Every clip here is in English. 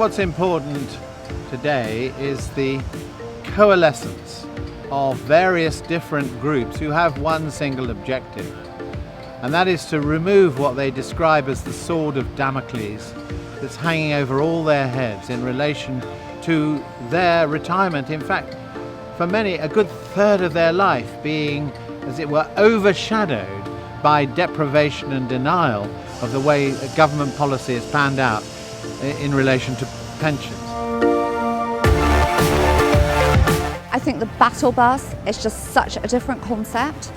what's important today is the coalescence of various different groups who have one single objective, and that is to remove what they describe as the sword of Damocles that's hanging over all their heads in relation to their retirement. In fact, for many, a good third of their life being, as it were, overshadowed by deprivation and denial of the way government policy has panned out in relation to pensions. I think the Battlebus is just such a different concept.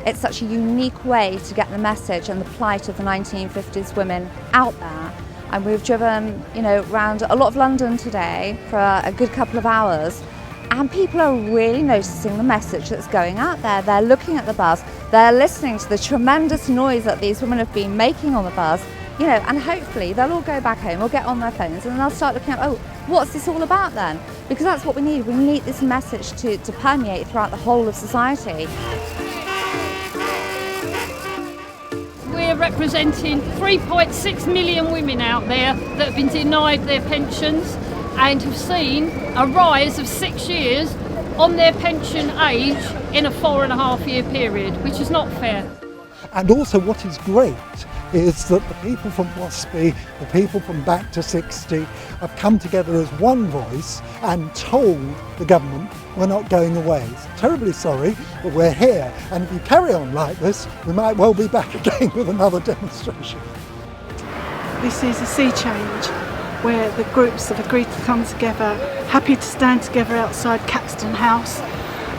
It's such a unique way to get the message and the plight of the 1950s women out there. And we've driven, around a lot of London today for a good couple of hours. And people are really noticing the message that's going out there. They're looking at the bus, they're listening to the tremendous noise that these women have been making on the bus, and hopefully they'll all go back home or get on their phones and they'll start looking at, oh, what's this all about then? Because that's what we need. We need this message to permeate throughout the whole of society. We're representing 3.6 million women out there that have been denied their pensions and have seen a rise of 6 years on their pension age in a 4.5 year period, which is not fair. And also what is great is that the people from WASPI, the people from BackTo60 have come together as one voice and told the government we're not going away. Terribly sorry, but we're here, and if you carry on like this, we might well be back again with another demonstration. This is a sea change where the groups have agreed to come together, happy to stand together outside Caxton House,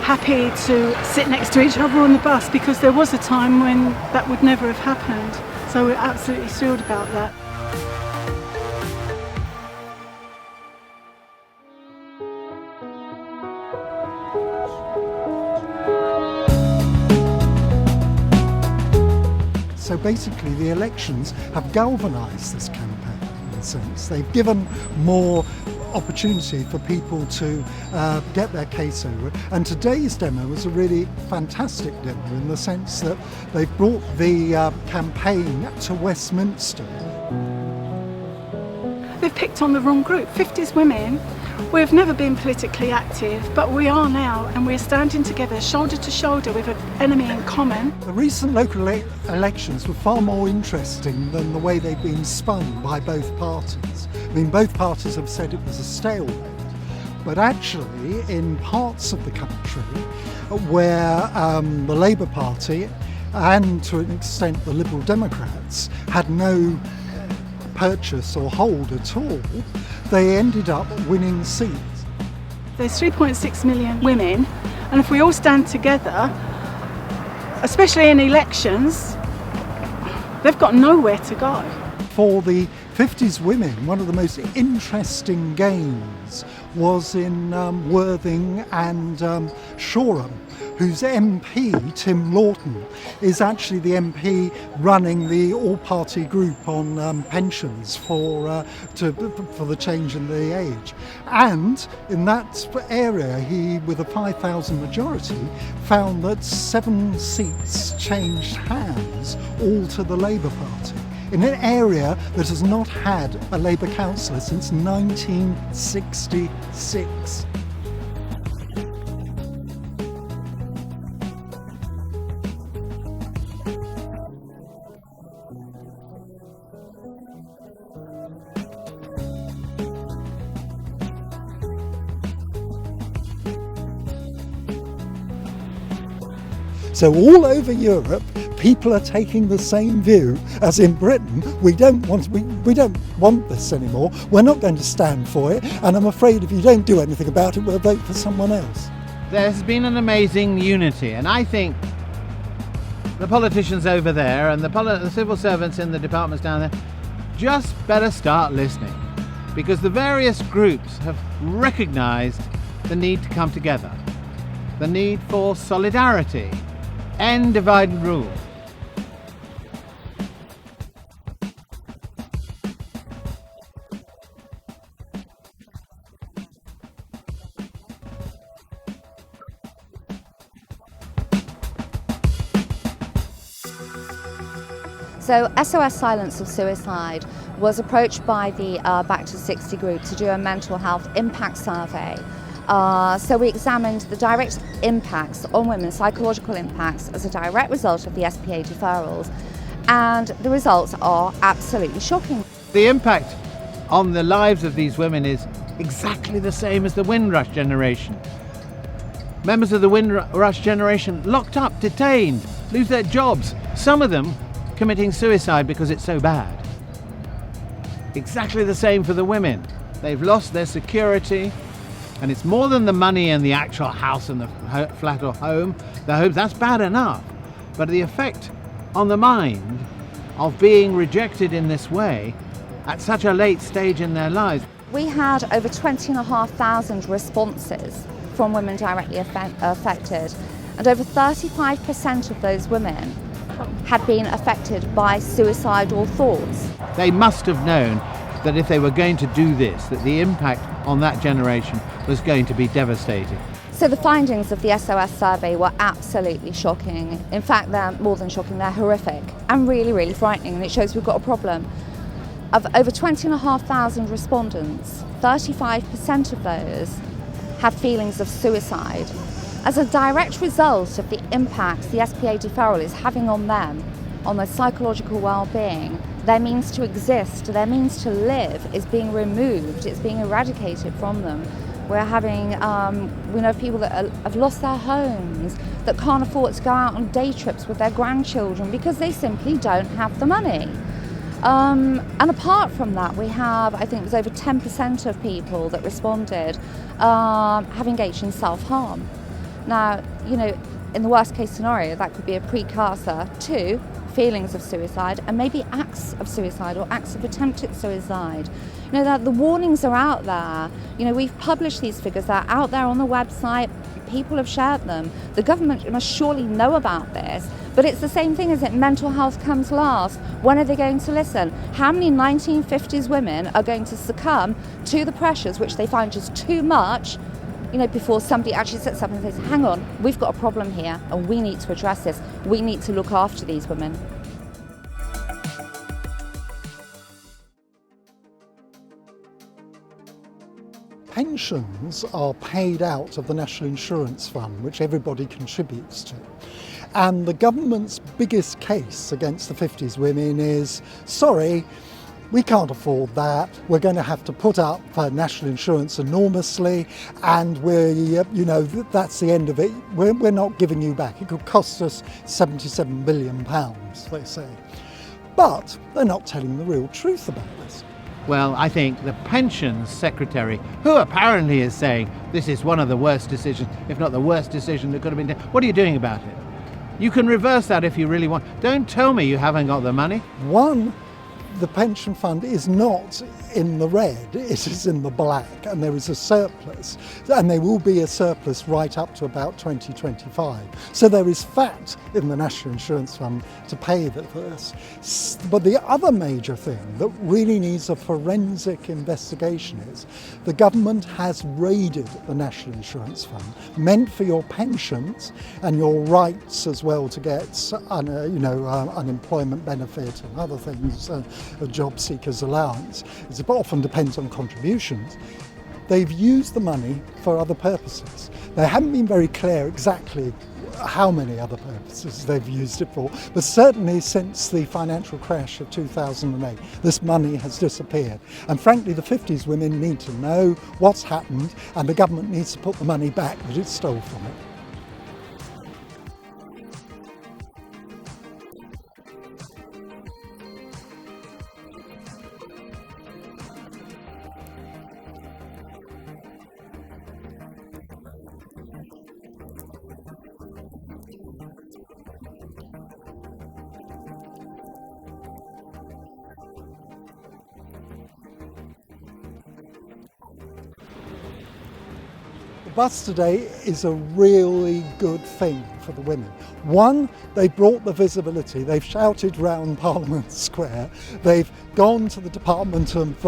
happy to sit next to each other on the bus, because there was a time when that would never have happened. So we're absolutely thrilled about that. So basically the elections have galvanised this campaign in a sense. They've given more opportunity for people to get their case over. And today's demo was a really fantastic demo in the sense that they've brought the campaign to Westminster. They've picked on the wrong group. 50s women. We've never been politically active, but we are now, and we're standing together shoulder to shoulder with an enemy in common. The recent local elections were far more interesting than the way they've been spun by both parties. I mean, both parties have said it was a stalemate, but actually in parts of the country where the Labour Party and to an extent the Liberal Democrats had no purchase or hold at all, they ended up winning seats. There's 3.6 million women, and if we all stand together, especially in elections, they've got nowhere to go. For the 50s women, one of the most interesting gains was in Worthing and Shoreham, whose MP, Tim Lawton, is actually the MP running the all-party group on pensions for the change in the age. And in that area, he, with a 5,000 majority, found that 7 seats changed hands, all to the Labour Party, in an area that has not had a Labour councillor since 1966. So all over Europe, people are taking the same view as in Britain. We don't want this anymore. We're not going to stand for it, and I'm afraid if you don't do anything about it, we'll vote for someone else. There's been an amazing unity, and I think the politicians over there and the civil servants in the departments down there just better start listening, because the various groups have recognised the need to come together, the need for solidarity, end divide and rule. So SOS Silence of Suicide was approached by the BackTo60 group to do a mental health impact survey. So we examined the direct impacts on women, psychological impacts, as a direct result of the SPA deferrals, and the results are absolutely shocking. The impact on the lives of these women is exactly the same as the Windrush generation. Members of the Windrush generation locked up, detained, lose their jobs, some of them committing suicide because it's so bad. Exactly the same for the women. They've lost their security, and it's more than the money and the actual house and the flat or home. The homes, that's bad enough. But the effect on the mind of being rejected in this way at such a late stage in their lives. We had over 20,500 responses from women directly affected, and over 35% of those women had been affected by suicidal thoughts. They must have known that if they were going to do this, that the impact on that generation was going to be devastating. So the findings of the SOS survey were absolutely shocking. In fact, they're more than shocking, they're horrific and really, really frightening, and it shows we've got a problem. Of over 20,500 respondents, 35% of those have feelings of suicide. As a direct result of the impacts the SPA deferral is having on them, on their psychological well-being, their means to exist, their means to live is being removed, it's being eradicated from them. We're having, we know of people that have lost their homes, that can't afford to go out on day trips with their grandchildren because they simply don't have the money. And apart from that, we have, I think it was over 10% of people that responded have engaged in self-harm. Now, you know, in the worst case scenario, that could be a precursor to feelings of suicide and maybe acts of suicide or acts of attempted suicide. You know, that the warnings are out there. You know, we've published these figures, they're out there on the website, people have shared them. The government must surely know about this, but it's the same thing, isn't it? Mental health comes last. When are they going to listen? How many 1950s women are going to succumb to the pressures which they find just too much, you know, before somebody actually sits up and says, hang on, we've got a problem here and we need to address this. We need to look after these women. Pensions are paid out of the National Insurance Fund, which everybody contributes to. And the government's biggest case against the 50s women is, sorry, we can't afford that. We're going to have to put up for national insurance enormously, and that's the end of it. We're not giving you back. It could cost us £77 billion, they say. But they're not telling the real truth about this. Well, I think the Pensions Secretary, who apparently is saying this is one of the worst decisions, if not the worst decision that could have been done, what are you doing about it? You can reverse that if you really want. Don't tell me you haven't got the money. One, the pension fund is not in the red, it is in the black, and there is a surplus, and there will be a surplus right up to about 2025. So there is fat in the National Insurance Fund to pay for this. But the other major thing that really needs a forensic investigation is the government has raided the National Insurance Fund, meant for your pensions and your rights as well to get unemployment benefit and other things, a job seeker's allowance. It often depends on contributions. They've used the money for other purposes. They haven't been very clear exactly how many other purposes they've used it for, but certainly since the financial crash of 2008, this money has disappeared. And frankly, the 50s women need to know what's happened, and the government needs to put the money back that it stole from it. The bus today is a really good thing for the women. One, they brought the visibility. They've shouted round Parliament Square. They've gone to the Department of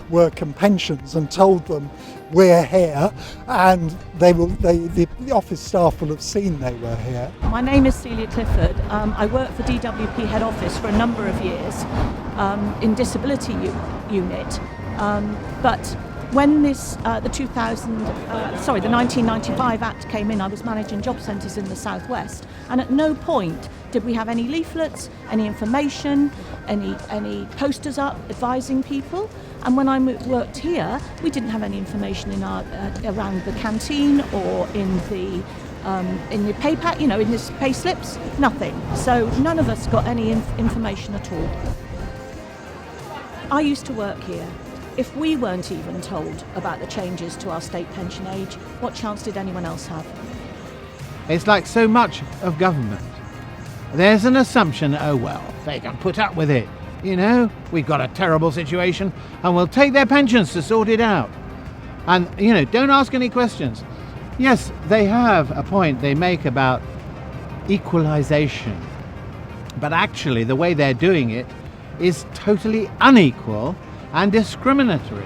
Work and Pensions and told them we're here, and the office staff will have seen they were here. My name is Celia Clifford. I worked for DWP head office for a number of years in disability unit, but when the 1995 Act came in, I was managing job centres in the southwest, and at no point did we have any leaflets, any information, any posters up advising people. And when I worked here, we didn't have any information in around the canteen or in the pay pack, in the pay slips, nothing. So none of us got any information at all. I used to work here. If we weren't even told about the changes to our state pension age, what chance did anyone else have? It's like so much of government. There's an assumption, oh well, they can put up with it. We've got a terrible situation and we'll take their pensions to sort it out. And, don't ask any questions. Yes, they have a point they make about equalisation. But actually, the way they're doing it is totally unequal and discriminatory.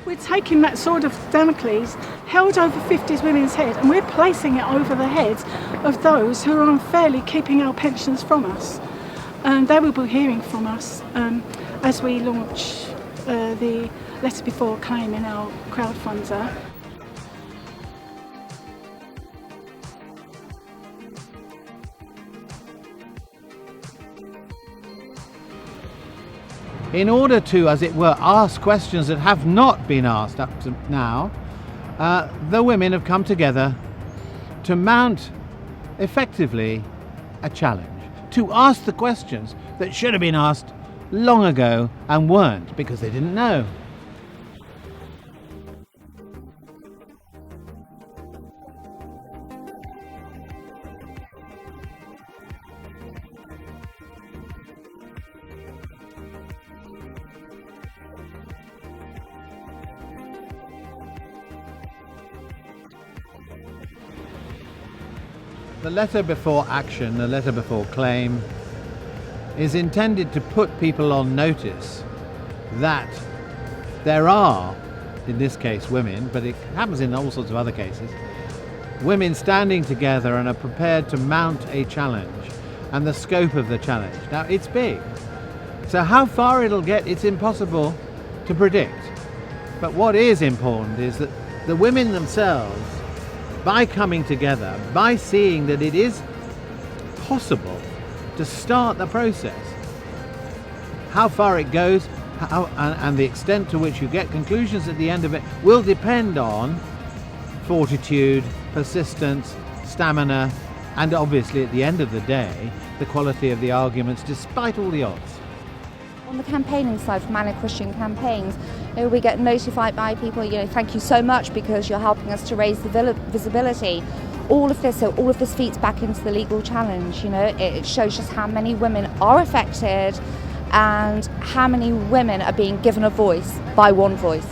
We're taking that sword of Damocles held over 50s women's head, and we're placing it over the heads of those who are unfairly keeping our pensions from us. They will be hearing from us as we launch the letter before claim in our crowdfunder. In order to, as it were, ask questions that have not been asked up to now, the women have come together to mount effectively a challenge, to ask the questions that should have been asked long ago and weren't because they didn't know. The letter before action, the letter before claim, is intended to put people on notice that there are, in this case women, but it happens in all sorts of other cases, women standing together and are prepared to mount a challenge and the scope of the challenge. Now, it's big. So how far it'll get, it's impossible to predict. But what is important is that the women themselves, by coming together, by seeing that it is possible to start the process, how far it goes and the extent to which you get conclusions at the end of it will depend on fortitude, persistence, stamina, and obviously at the end of the day, the quality of the arguments despite all the odds. On the campaigning side for Manic Christian campaigns, we get notified by people, thank you so much because you're helping us to raise the visibility. All of this feeds back into the legal challenge. It shows just how many women are affected and how many women are being given a voice by one voice.